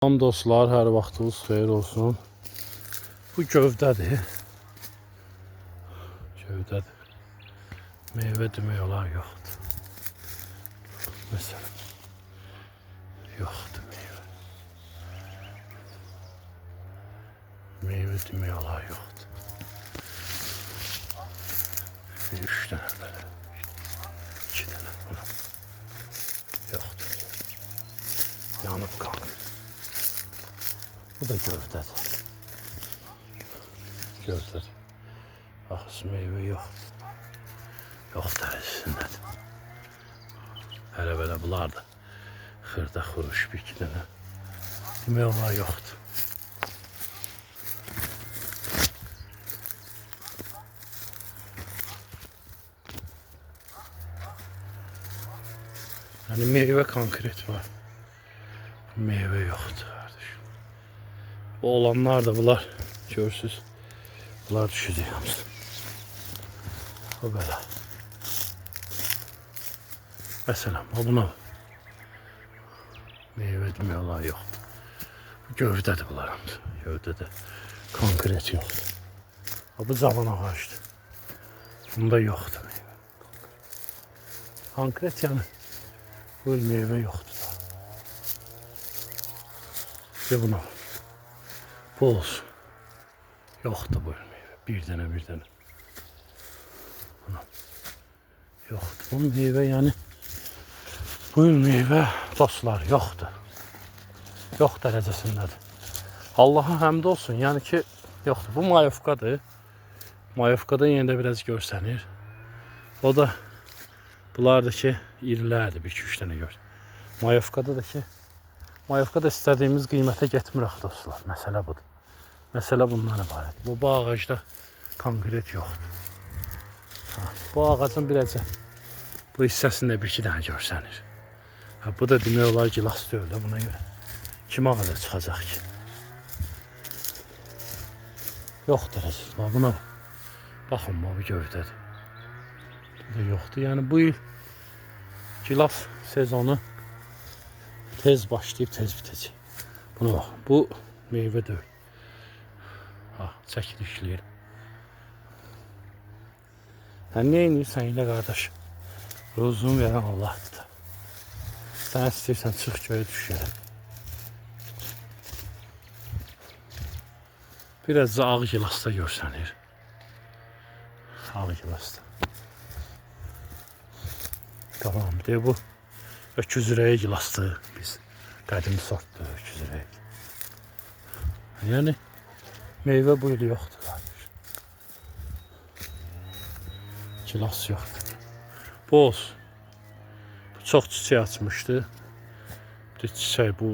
Salam dostlar, hər vaxtınız xeyir olsun. Bu gövdədir. Gövdədir. Meyvə demək olar yoxdur. Məsələn, yoxdur meyvə. Meyvə demək olar yoxdur. Bir 3 dənə belə. 2 dənə buna. Yoxdur. Yanıb qalır. Bu da gövdədir. Gövdədir. Baxız, meyvə yoxdur. Yox dərəcəsindədir. Hələ-belə bunlar da xırda xuruş bir iki dənə. Demək olar yoxdur. Yəni meyvə konkret var. Meyvə yoxdur kardeşim. Bu olanlar da bunlar görürsünüz. Bunlar düşüdü hamısı. O belə. Məsələn, buna meyvə demək olar yoxdur. Bu gövdədir bunlar hamısı. Gövdədə konkret yoxdur. Bu cavan ağacdır. Bunda yoxdur meyvə. Konkret yəni bu meyvə yoxdur. Ve buna bu olsun. Yoxdur bu meyvə. Bir dənə. Buna yoxdur. Bu meyvə yəni bu meyvə dostlar yoxdur. Yox dərəcəsindədir. Allaha həmd olsun. Yəni ki yoxdur. Bu mayovkadır. Mayovkada yenə də biraz görsənir. O da bunlar da ki irilərdir. 1-2-3 dənə gör. Mayovkada istədiyimiz qiymətə getmirik dostlar. Məsələ budur. Məsələ bundan ibarət. Bu ağacda konkret yoxdur. Bu ağacın birəcə bu hissəsində 1-2 dənə görsənir. Bu da demək olar gilas deyil də buna görə. Kim ağaca çıxacaq ki? Yoxdur əzizlər. Buna baxın, bu gövdədir. Bu da yoxdur. Yəni bu il gilas sezonu tez başlayıb tez bitəcək. Buna bax. Bu meyvə deyil. Çəkil işləyir. Nə edirsən ilə qardaş? Ruzunu verən Allahdır da. Sən istəyirsən çıx göyə düş yerə. Biraz da ağ gilasda görsənir. Ağ gilasda. Tamam, bir de bu öküz ürəyi gilasdır. Biz qədimi sortdur öküz ürəyi. Yəni meyvə bu il yoxdur kardeş. Gilas yoxdur. Bu olsun. Bu çox çiçək açmışdı. Bir de çiçək bu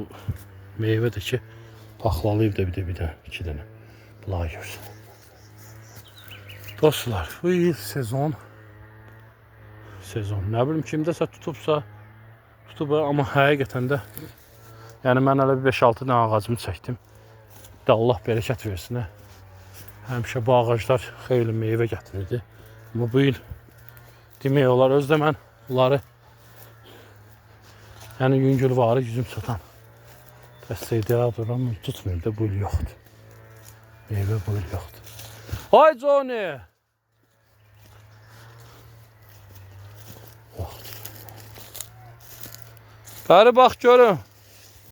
meyvə də ki paxlalayıb da bir dənə, 2 dənə. Bunlar görsün. Dostlar, bu il sezon. Nə bilim kimdəsə tutubsa tutub, amma həqiqətən də yəni mən hələ 5-6 dənə ağacımı çəkdim. Bir də Allah bərəkət versin. Həmişə bu ağaclar xeyli meyvə gətirirdi. Amma bu il demək olar özdə mən bunları yəni yüngül varı yüzüm çatan dəstəkdə duram, tutmayayım da bu il yoxdur. Meyvə bu il yoxdur. Ay Johnny! Bəri bax görüm.